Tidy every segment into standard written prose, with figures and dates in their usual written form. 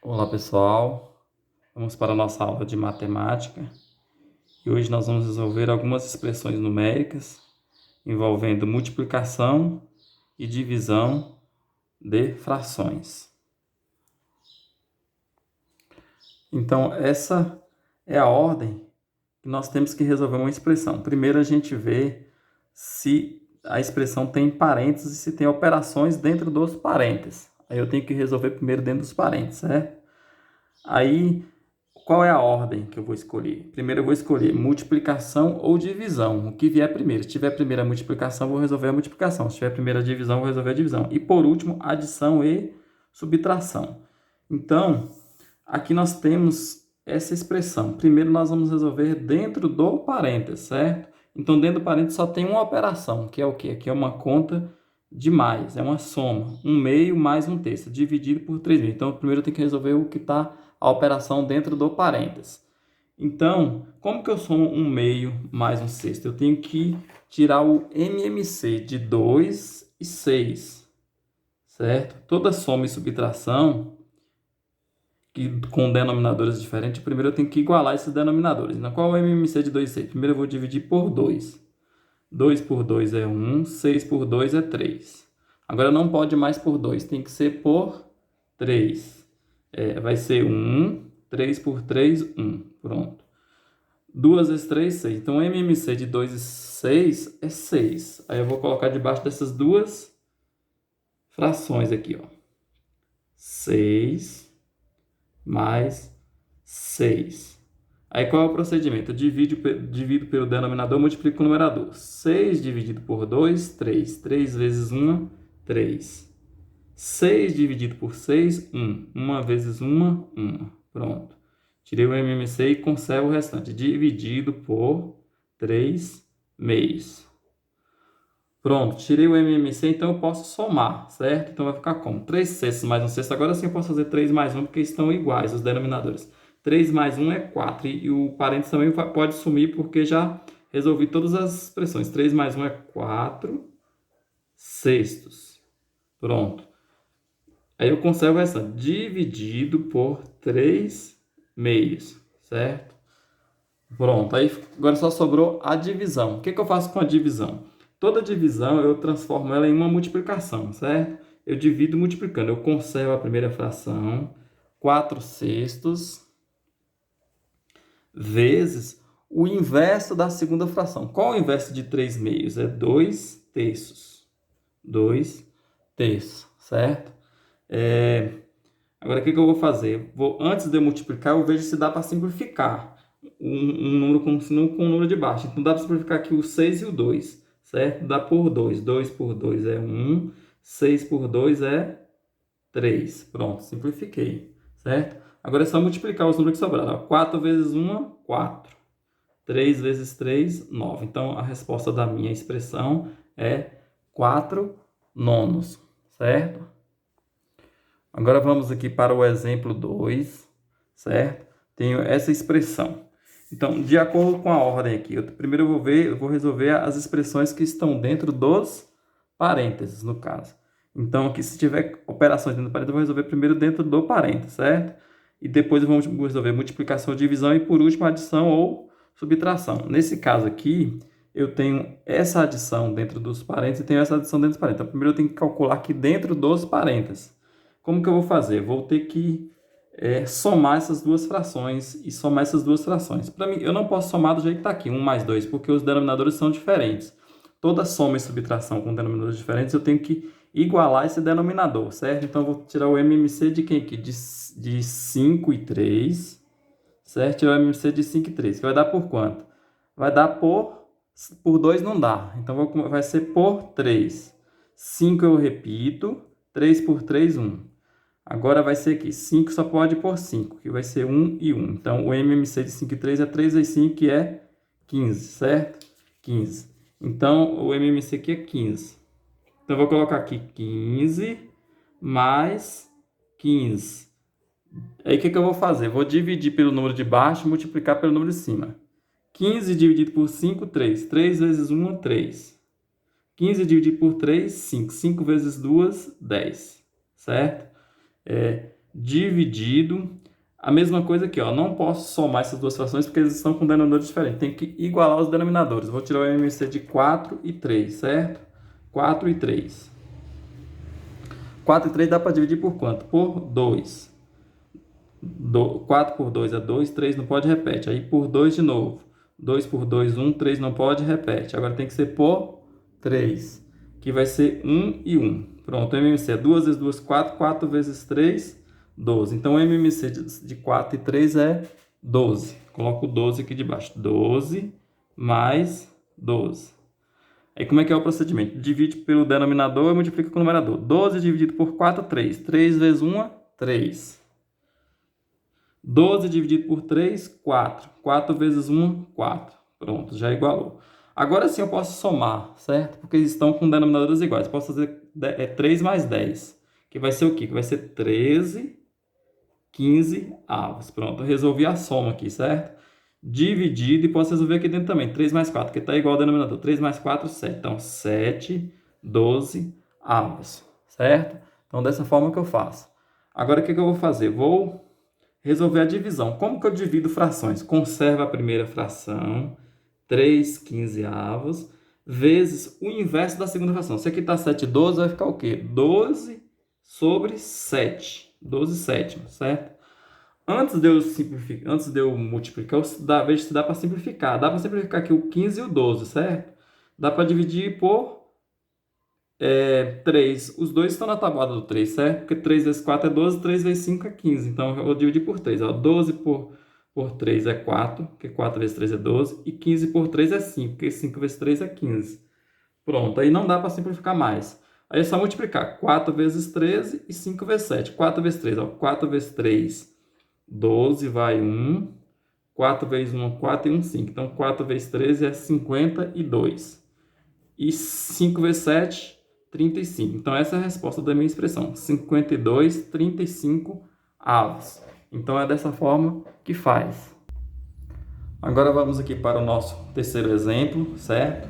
Olá pessoal, vamos para a nossa aula de matemática e hoje nós vamos resolver algumas expressões numéricas envolvendo multiplicação e divisão de frações. Então essa é a ordem que nós temos que resolver uma expressão. Primeiro a gente vê se a expressão tem parênteses e se tem operações dentro dos parênteses. Aí eu tenho que resolver primeiro dentro dos parênteses, certo? Aí qual é a ordem que eu vou escolher? Primeiro eu vou escolher multiplicação ou divisão, o que vier primeiro. Se tiver primeiro a multiplicação, vou resolver a multiplicação. Se tiver primeiro a divisão, vou resolver a divisão. E por último, adição e subtração. Então, aqui nós temos essa expressão. Primeiro nós vamos resolver dentro do parênteses, certo? Então, dentro do parênteses só tem uma operação, que é o quê? Aqui é uma conta de mais, é uma soma. 1/2 mais 1/3, dividido por 3/2. Então, primeiro eu tenho que resolver o que está a operação dentro do parênteses. Então, como que eu somo 1/2 mais 1/6? Eu tenho que tirar o MMC de 2 e 6, certo? Toda soma e subtração com denominadores diferentes, primeiro eu tenho que igualar esses denominadores. Então, qual é o MMC de 2 e 6? Primeiro eu vou dividir por 2. 2 por 2 é 1, 6 por 2 é 3. Agora não pode mais por 2, tem que ser por 3. Vai ser 1, 3 por 3, 1. Pronto. 2 vezes 3, 6. Então, MMC de 2 e 6 é 6. Aí eu vou colocar debaixo dessas duas frações aqui, ó. 6 mais 6. Aí qual é o procedimento? Eu divido pelo denominador, multiplico com o numerador. 6 dividido por 2, 3. 3 vezes 1, 3. 6 dividido por 6, 1. 1 vezes 1, 1. Pronto. Tirei o MMC e conservo o restante. Dividido por 3 meios. Pronto, tirei o MMC, então eu posso somar, certo? Então vai ficar como? 3 sextos mais 1 sexto. Agora sim eu posso fazer 3 mais 1, porque estão iguais os denominadores. 3 mais 1 é 4. E o parênteses também pode sumir, porque já resolvi todas as expressões. 3 mais 1 é 4 sextos. Pronto. Aí eu conservo essa dividido por 3 meios, certo? Pronto, aí agora só sobrou a divisão. O que eu faço com a divisão? Toda divisão eu transformo ela em uma multiplicação, certo? Eu divido multiplicando. Eu conservo a primeira fração, 4 sextos, vezes o inverso da segunda fração. Qual é o inverso de 3 meios? É 2 terços. 2 terços, certo? Agora, o que eu vou fazer? Antes de eu multiplicar, eu vejo se dá para simplificar um número com um número de baixo. Então, dá para simplificar aqui o 6 e o 2, certo? Dá por 2. 2 por 2 é 1. 6 por 2 é 3. Pronto, simplifiquei, certo? Agora é só multiplicar os números que sobraram. 4 vezes 1, 4. 3 vezes 3, 9. Então, a resposta da minha expressão é 4 nonos, certo? Agora vamos aqui para o exemplo 2, certo? Tenho essa expressão. Então, de acordo com a ordem aqui, primeiro eu vou resolver as expressões que estão dentro dos parênteses, no caso. Então, aqui se tiver operações dentro do parênteses, eu vou resolver primeiro dentro do parênteses, certo? E depois eu vou resolver multiplicação, divisão e, por último, adição ou subtração. Nesse caso aqui, eu tenho essa adição dentro dos parênteses e tenho essa adição dentro dos parênteses. Então, primeiro eu tenho que calcular aqui dentro dos parênteses. Como que eu vou fazer? Vou ter que somar essas duas frações e somar essas duas frações. Para mim, eu não posso somar do jeito que está aqui, 1 mais 2, porque os denominadores são diferentes. Toda soma e subtração com denominadores diferentes, eu tenho que igualar esse denominador, certo? Então, eu vou tirar o MMC de quem aqui? De 5 e 3, certo? Tirar o MMC de 5 e 3, que vai dar por quanto? Vai dar por 2 não dá, então vai ser por 3. 5 eu repito, 3 por 3, 1. Agora vai ser aqui, 5 só pode por 5, que vai ser 1 e 1. Então, o MMC de 5 e 3 é 3 vezes 5, que é 15, certo? 15. Então, o MMC aqui é 15. Então, eu vou colocar aqui 15 mais 15. Aí, o que eu vou fazer? Vou dividir pelo número de baixo e multiplicar pelo número de cima. 15 dividido por 5, 3. 3 vezes 1, 3. 15 dividido por 3, 5. 5 vezes 2, 10. Certo? dividido. A mesma coisa aqui, ó. Não posso somar essas duas frações porque eles estão com denominadores diferentes. Tem que igualar os denominadores. Vou tirar o MMC de 4 e 3, certo? 4 e 3. 4 e 3 dá para dividir por quanto? Por 2. 4 por 2 é 2, 3 não pode, repete. Aí por 2 de novo. 2 por 2, 1, 3 não pode, repete. Agora tem que ser por 3, que vai ser 1 e 1. Pronto, o MMC é 2 vezes 2, 4, 4 vezes 3, 12. Então o MMC de 4 e 3 é 12. Coloco o 12 aqui debaixo. 12 mais 12. Aí como é que é o procedimento? Divide pelo denominador e multiplica com o numerador. 12 dividido por 4, 3. 3 vezes 1, 3. 12 dividido por 3, 4. 4 vezes 1, 4. Pronto, já igualou. Agora sim eu posso somar, certo? Porque eles estão com denominadores iguais. Eu posso fazer 3 mais 10. Que vai ser o quê? Que vai ser 13, 15 avos. Pronto, eu resolvi a soma aqui, certo? Dividido, e posso resolver aqui dentro também. 3 mais 4, que está igual ao denominador. 3 mais 4, 7. Então, 7, 12 avos, certo? Então, dessa forma que eu faço. Agora, o que eu vou fazer? Vou resolver a divisão. Como que eu divido frações? Conservo a primeira fração, 3 quinzeavos, vezes o inverso da segunda fração. Se aqui está 7, 12, vai ficar o quê? 12 sobre 7. 12 sétimos, certo? Antes de eu multiplicar, vejo se dá para simplificar. Dá para simplificar aqui o 15 e o 12, certo? Dá para dividir por 3. Os dois estão na tabuada do 3, certo? Porque 3 vezes 4 é 12, 3 vezes 5 é 15. Então, eu vou dividir por 3. Ó. 12 por 3 é 4, porque 4 vezes 3 é 12. E 15 por 3 é 5, porque 5 vezes 3 é 15. Pronto, aí não dá para simplificar mais. Aí é só multiplicar. 4 vezes 13 e 5 vezes 7. 4 vezes 3, ó. 4 vezes 3, 12, vai 1. 4 vezes 1, 4 e 1, 5. Então, 4 vezes 13 é 52. E 5 vezes 7, 35. Então, essa é a resposta da minha expressão. 52, 35 avos. Então, é dessa forma que faz. Agora, vamos aqui para o nosso terceiro exemplo, certo?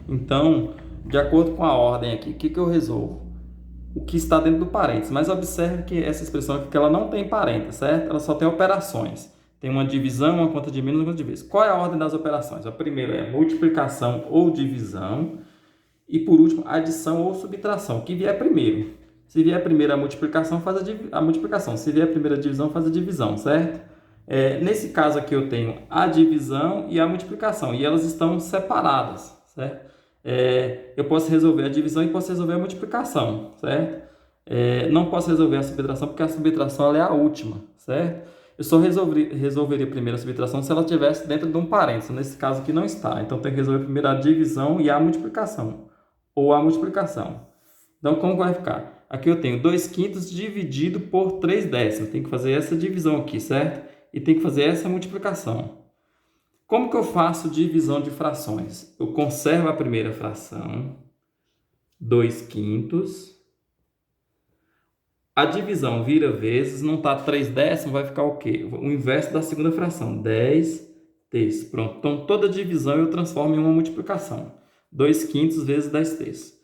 Então, de acordo com a ordem aqui, o que eu resolvo? O que está dentro do parênteses. Mas observe que essa expressão aqui, que ela não tem parênteses, certo? Ela só tem operações. Tem uma divisão, uma conta de menos, uma conta de vezes. Qual é a ordem das operações? A primeira é multiplicação ou divisão. E por último, adição ou subtração, que vier primeiro. Se vier primeiro a multiplicação, faz a multiplicação. Se vier a primeira divisão, faz a divisão, certo? Nesse caso aqui eu tenho a divisão e a multiplicação, e elas estão separadas, certo? Eu posso resolver a divisão e posso resolver a multiplicação, certo? Não posso resolver a subtração, porque a subtração ela é a última, certo? Eu só resolveria primeiro a subtração se ela estivesse dentro de um parênteses. Nesse caso aqui não está. Então, tem que resolver primeiro a divisão e a multiplicação. Ou a multiplicação. Então, como vai ficar? Aqui eu tenho 2 quintos dividido por 3 décimos. Tem que fazer essa divisão aqui, certo? E tem que fazer essa multiplicação. Como que eu faço divisão de frações? Eu conservo a primeira fração, 2 quintos. A divisão vira vezes, não está 3 décimos, vai ficar o quê? O inverso da segunda fração, 10 terços. Pronto, então toda divisão eu transformo em uma multiplicação. 2 quintos vezes 10 terços.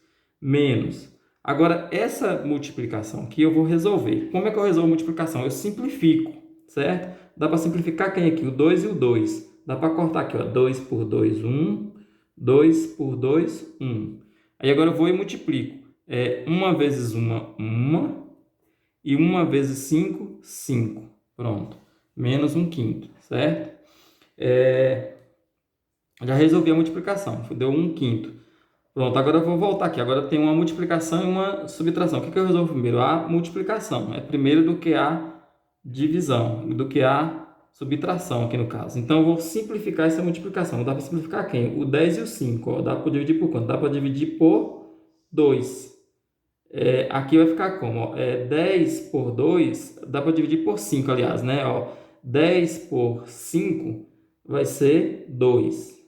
Menos. Agora, essa multiplicação aqui eu vou resolver. Como é que eu resolvo a multiplicação? Eu simplifico, certo? Dá para simplificar quem aqui? O 2 e o 2. Dá para cortar aqui, ó. 2 por 2, 1. 2 por 2, 1. Aí agora eu vou e multiplico. 1 vezes 1. E 1 vezes 5, 5. Pronto. Menos 1 quinto, certo? Já resolvi a multiplicação. Deu 1 quinto. Pronto, agora eu vou voltar aqui. Agora tem uma multiplicação e uma subtração. O que eu resolvo primeiro? A multiplicação. É primeiro do que a divisão, do que a subtração aqui no caso. Então, eu vou simplificar essa multiplicação. Dá para simplificar quem? O 10 e o 5. Ó. Dá para dividir por quanto? Dá para dividir por 2. Aqui vai ficar como? Ó, 10 por 2, dá para dividir por 5, aliás, né? Ó, 10 por 5 vai ser 2.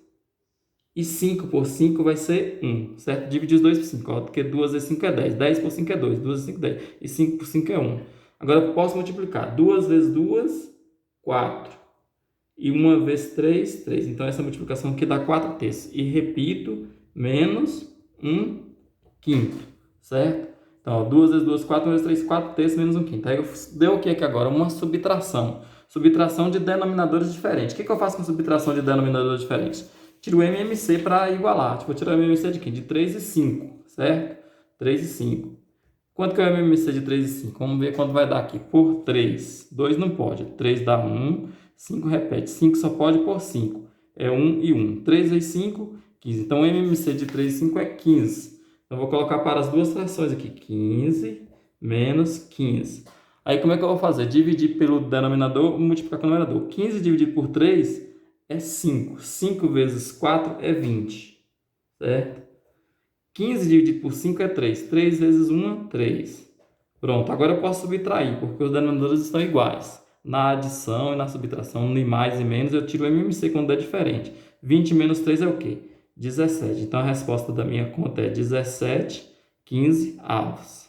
E 5 por 5 vai ser 1, certo? Dividir os 2 por 5, ó, porque 2 vezes 5 é 10. 10 por 5 é 2, 2 vezes 5 é 10. E 5 por 5 é 1. Agora eu posso multiplicar. 2 vezes 2, 4. E 1 vezes 3, 3. Então essa multiplicação aqui dá 4 terços. E repito, menos 1 quinto, certo? Então, ó, 2 vezes 2, 4, 1 vezes 3, 4 terços menos 1 quinto. Aí deu o que aqui agora? Uma subtração. Subtração de denominadores diferentes. O que eu faço com subtração de denominadores diferentes? Tiro o MMC para igualar. Tipo, eu tiro o MMC de quem? De 3 e 5, certo? 3 e 5. Quanto que é o MMC de 3 e 5? Vamos ver quanto vai dar aqui. Por 3. 2 não pode. 3 dá 1. 5 repete. 5 só pode por 5. É 1 e 1. 3 vezes 5, 15. Então, o MMC de 3 e 5 é 15. Então, vou colocar para as duas frações aqui. 15 menos 15. Aí, como é que eu vou fazer? Dividir pelo denominador, multiplicar com o numerador. 15 dividido por 3 é 5. 5 vezes 4 é 20. Certo? 15 dividido por 5 é 3. 3 vezes 1 é 3. Pronto, agora eu posso subtrair, porque os denominadores estão iguais. Na adição e na subtração, no mais e menos, eu tiro o MMC quando é diferente. 20 menos 3 é o quê? 17. Então, a resposta da minha conta é 17 15/2.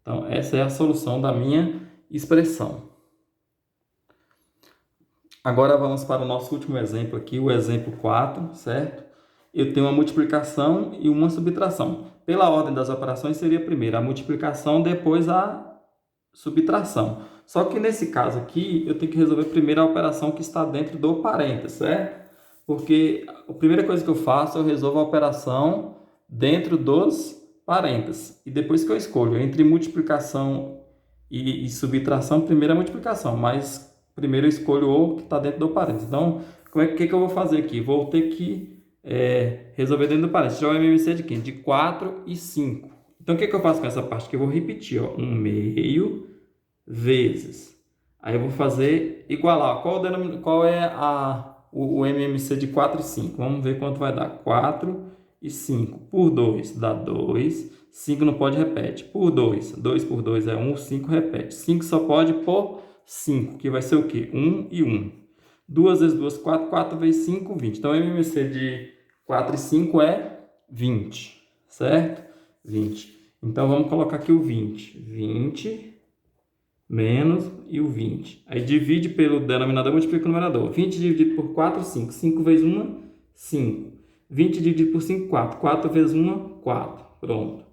Então, essa é a solução da minha expressão. Agora, vamos para o nosso último exemplo aqui, o exemplo 4, certo? Eu tenho uma multiplicação e uma subtração. Pela ordem das operações, seria primeiro a multiplicação, depois a subtração. Só que nesse caso aqui, eu tenho que resolver primeiro a operação que está dentro do parênteses, certo? Porque a primeira coisa que eu faço, eu resolvo a operação dentro dos parênteses. E depois que eu escolho entre multiplicação e subtração, primeiro a multiplicação, mas primeiro eu escolho o que está dentro do parênteses. Então, que eu vou fazer aqui? Vou ter que resolver dentro do parênteses. Tirar o MMC de quem? De 4 e 5. Então, o que eu faço com essa parte? Que eu vou repetir, ó, 1 meio vezes. Aí eu vou fazer igualar. Qual é o MMC de 4 e 5? Vamos ver quanto vai dar. 4 e 5 por 2 dá 2. 5 não pode, repete. Por 2. 2 por 2 é 1. 5 repete. 5 só pode por 5, que vai ser o quê? 1 e 1. 2 vezes 2, 4. 4 vezes 5, 20. Então, o MMC de 4 e 5 é 20. Certo? 20. Então, vamos colocar aqui o 20. 20 menos e o 20. Aí, divide pelo denominador, multiplica o numerador. 20 dividido por 4, 5. 5 vezes 1, 5. 20 dividido por 5, 4. 4 vezes 1, 4. Pronto.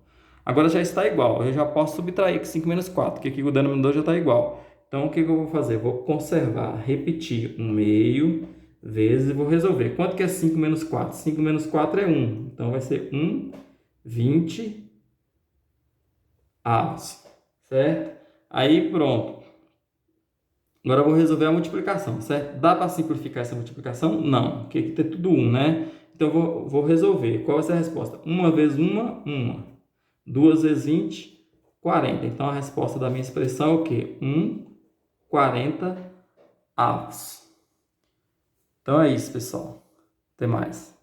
Agora já está igual. Eu já posso subtrair aqui 5 menos 4, porque aqui o denominador já está igual. Então, o que eu vou fazer? Vou conservar, repetir 1 meio vezes e vou resolver. Quanto que é 5 menos 4? 5 menos 4 é 1. Então, vai ser 1, 20 avos. Certo? Aí, pronto. Agora eu vou resolver a multiplicação, certo? Dá para simplificar essa multiplicação? Não, porque aqui tem tudo 1, né? Então, eu vou resolver. Qual vai ser a resposta? 1 vezes 1, 1. 2 vezes 20, 40. Então, a resposta da minha expressão é o quê? 1, 40 avos. Então, é isso, pessoal. Até mais.